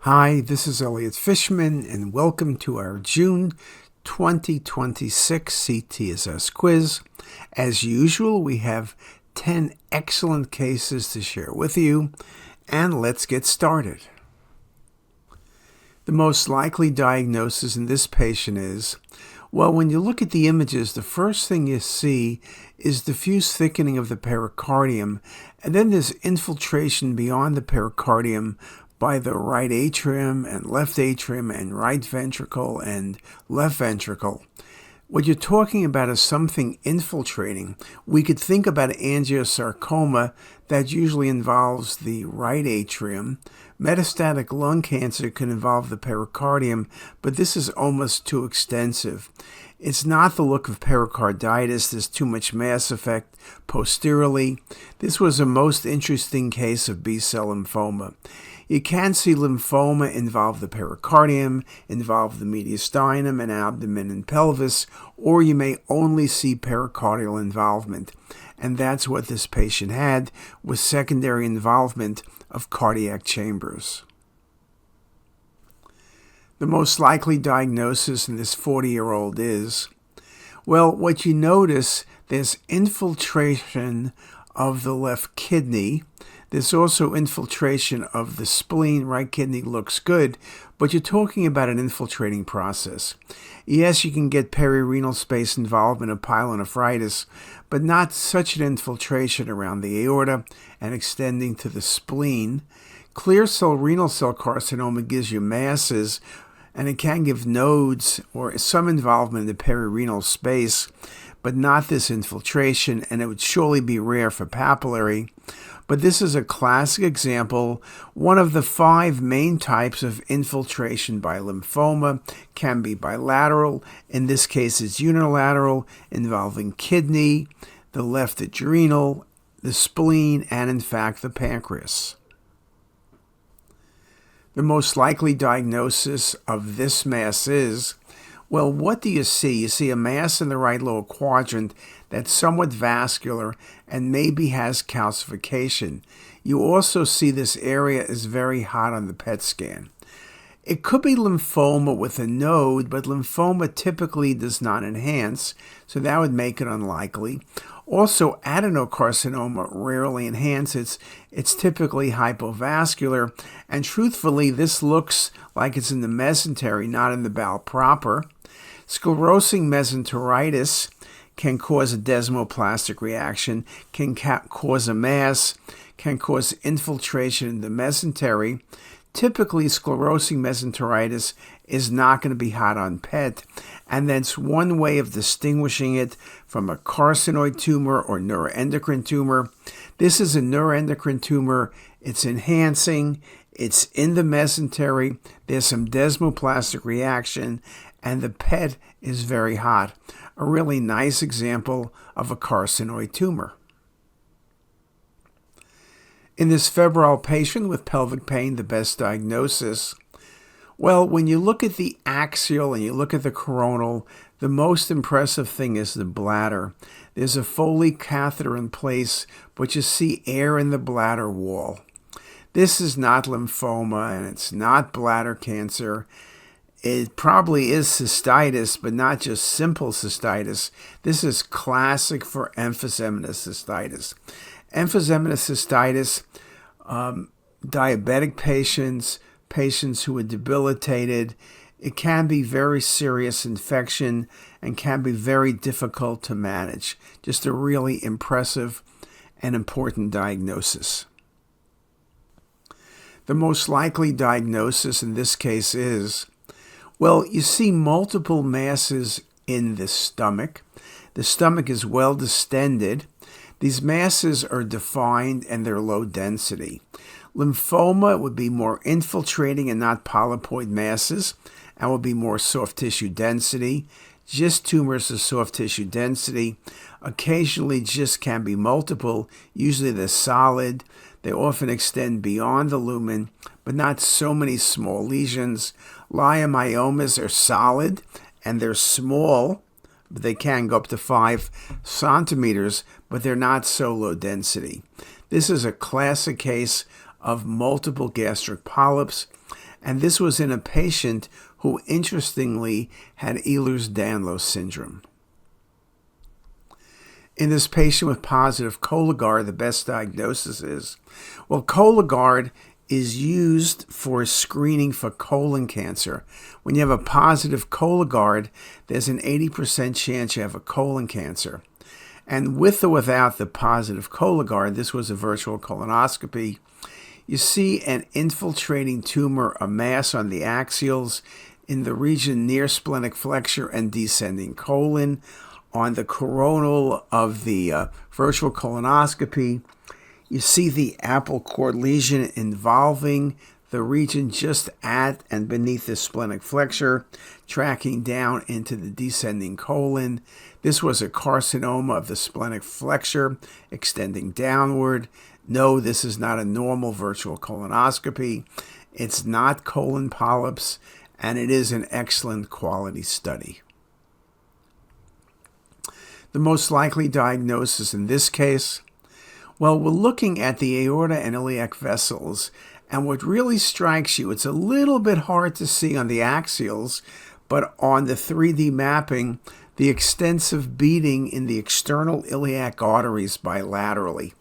Hi, this is Elliot Fishman, and welcome to our June 2026 CTisus quiz. As usual, we have 10 excellent cases to share with you, and let's get started. The most likely diagnosis in this patient is, well, when you look at the images, the first thing you see is diffuse thickening of the pericardium, and then there's infiltration beyond the pericardium by the right atrium and left atrium and right ventricle and left ventricle. What you're talking about is something infiltrating. We could think about angiosarcoma that usually involves the right atrium. Metastatic lung cancer can involve the pericardium, but this is almost too extensive. It's not the look of pericarditis. There's too much mass effect posteriorly. This was a most interesting case of B-cell lymphoma. You can see lymphoma involve the pericardium, involve the mediastinum and abdomen and pelvis, or you may only see pericardial involvement. And that's what this patient had, with secondary involvement of cardiac chambers. The most likely diagnosis in this 40-year-old is, well, what you notice, there's infiltration of the left kidney. There's also infiltration of the spleen. Right kidney looks good, but you're talking about an infiltrating process. Yes, you can get perirenal space involvement of pyelonephritis, but not such an infiltration around the aorta and extending to the spleen. Clear cell renal cell carcinoma gives you masses, and it can give nodes or some involvement in the perirenal space, but not this infiltration, and it would surely be rare for papillary. But this is a classic example. One of the 5 main types of infiltration by lymphoma can be bilateral. In this case, it's unilateral, involving kidney, the left adrenal, the spleen, and in fact, the pancreas. The most likely diagnosis of this mass is, well, what do you see? You see a mass in the right lower quadrant that's somewhat vascular and maybe has calcification. You also see this area is very hot on the PET scan. It could be lymphoma with a node, but lymphoma typically does not enhance, so that would make it unlikely. Also, adenocarcinoma rarely enhances. It's typically hypovascular, and truthfully, this looks like it's in the mesentery, not in the bowel proper. Sclerosing mesenteritis can cause a desmoplastic reaction, can cause a mass, can cause infiltration in the mesentery. Typically, sclerosing mesenteritis is not going to be hot on PET, and that's one way of distinguishing it from a carcinoid tumor or neuroendocrine tumor. This is a neuroendocrine tumor. It's enhancing. It's in the mesentery. There's some desmoplastic reaction, and the PET is very hot. A really nice example of a carcinoid tumor. In this febrile patient with pelvic pain, the best diagnosis, well, when you look at the axial and you look at the coronal, the most impressive thing is the bladder. There's a Foley catheter in place, but you see air in the bladder wall. This is not lymphoma, and it's not bladder cancer. It probably is cystitis, but not just simple cystitis. This is classic for emphysematous cystitis. Emphysematous cystitis, diabetic patients, patients who are debilitated, it can be very serious infection and can be very difficult to manage. Just a really impressive and important diagnosis. The most likely diagnosis in this case is, well, you see multiple masses in the stomach. The stomach is well distended. These masses are defined and they're low density. Lymphoma would be more infiltrating and not polypoid masses, and would be more soft tissue density. GIST tumors are soft tissue density. Occasionally, GIST can be multiple. Usually they're solid. They often extend beyond the lumen, but not so many small lesions. Leiomyomas are solid, and they're small, but they can go up to 5 centimeters, but they're not so low density. This is a classic case of multiple gastric polyps, And this was in a patient who, interestingly, had Ehlers-Danlos syndrome. In this patient with positive Cologuard, the best diagnosis is, well, Cologuard is used for screening for colon cancer. When you have a positive Cologuard, there's an 80% chance you have a colon cancer. And with or without the positive Cologuard, this was a virtual colonoscopy, you see an infiltrating tumor, a mass on the axials in the region near splenic flexure and descending colon. On the coronal of the virtual colonoscopy, you see the apple cord lesion involving the region just at and beneath the splenic flexure, tracking down into the descending colon. This was a carcinoma of the splenic flexure extending downward. No, this is not a normal virtual colonoscopy. It's not colon polyps, and it is an excellent quality study. The most likely diagnosis in this case, well, we're looking at the aorta and iliac vessels, and what really strikes you, it's a little bit hard to see on the axials, but on the 3D mapping, the extensive beading in the external iliac arteries bilaterally.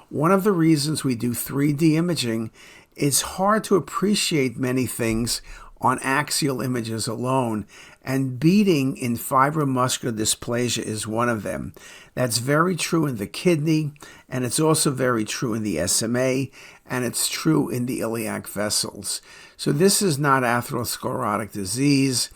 One of the reasons we do 3D imaging, it's hard to appreciate many things on axial images alone, and beading in fibromuscular dysplasia is one of them. That's very true in the kidney, and it's also very true in the SMA, and it's true in the iliac vessels. So this is not atherosclerotic disease.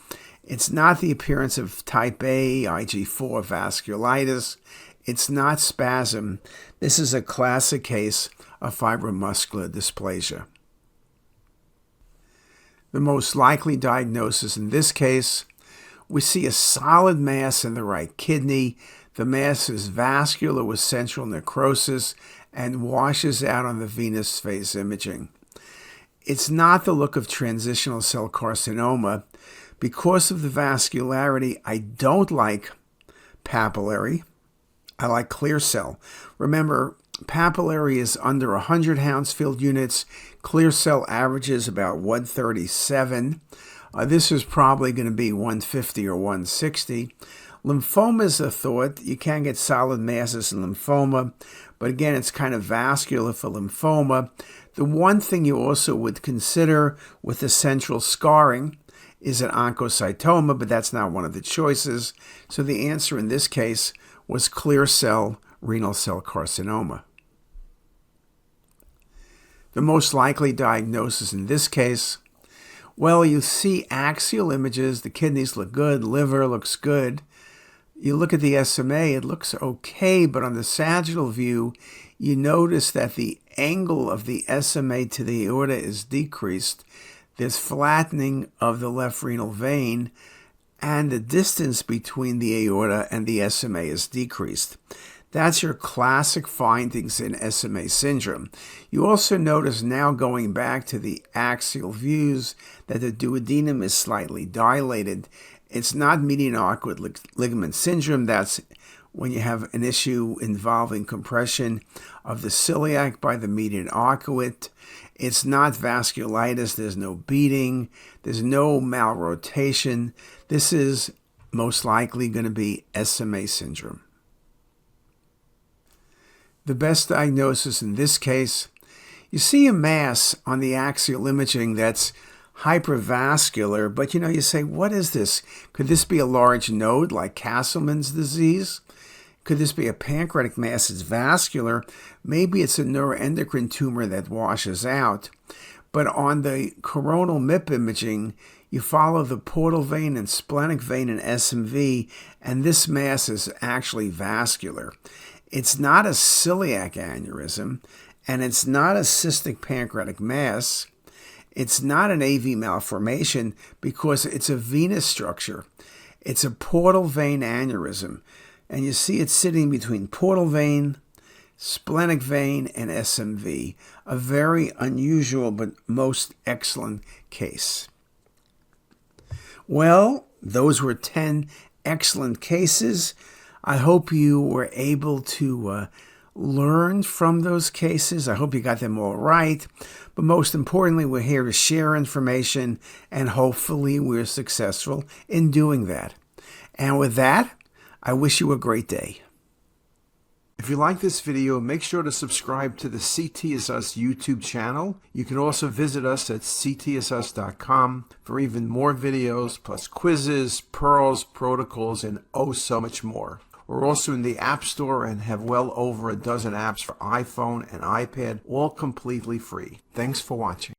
It's not the appearance of type A, IG4 vasculitis. It's not spasm. This is a classic case of fibromuscular dysplasia. The most likely diagnosis in this case, we see a solid mass in the right kidney. The mass is vascular with central necrosis and washes out on the venous phase imaging. It's not the look of transitional cell carcinoma. Because of the vascularity, I don't like papillary. I like clear cell. Remember, papillary is under 100 Hounsfield units. Clear cell averages about 137. This is probably going to be 150 or 160. Lymphoma is a thought. You can get solid masses in lymphoma, but again, it's kind of vascular for lymphoma. The one thing you also would consider with the central scarring is an oncocytoma, but that's not one of the choices. So the answer in this case was clear cell renal cell carcinoma. The most likely diagnosis in this case, well, you see axial images, the kidneys look good, liver looks good. You look at the SMA, it looks okay, but on the sagittal view, you notice that the angle of the SMA to the aorta is decreased. There's flattening of the left renal vein, and the distance between the aorta and the SMA is decreased. That's your classic findings in SMA syndrome. You also notice now, going back to the axial views, that the duodenum is slightly dilated. It's not median arcuate ligament syndrome. That's when you have an issue involving compression of the celiac by the median arcuate. It's not vasculitis. There's no beading. There's no malrotation. This is most likely going to be SMA syndrome. The best diagnosis in this case, you see a mass on the axial imaging that's hypervascular, but you say, what is this? Could this be a large node like Castleman's disease? Could this be a pancreatic mass that's vascular? Maybe it's a neuroendocrine tumor that washes out. But on the coronal MIP imaging, you follow the portal vein and splenic vein in SMV, and this mass is actually vascular. It's not a celiac aneurysm, and it's not a cystic pancreatic mass. It's not an AV malformation because it's a venous structure. It's a portal vein aneurysm, and you see it sitting between portal vein, splenic vein, and SMV. A very unusual but most excellent case. Well, those were 10 excellent cases. I hope you were able to learn from those cases. I hope you got them all right. But most importantly, we're here to share information, and hopefully we're successful in doing that. And with that, I wish you a great day. If you like this video, make sure to subscribe to the CTisus YouTube channel. You can also visit us at CTisus.com for even more videos, plus quizzes, pearls, protocols, and oh so much more. We're also in the App Store and have well over a dozen apps for iPhone and iPad, all completely free. Thanks for watching.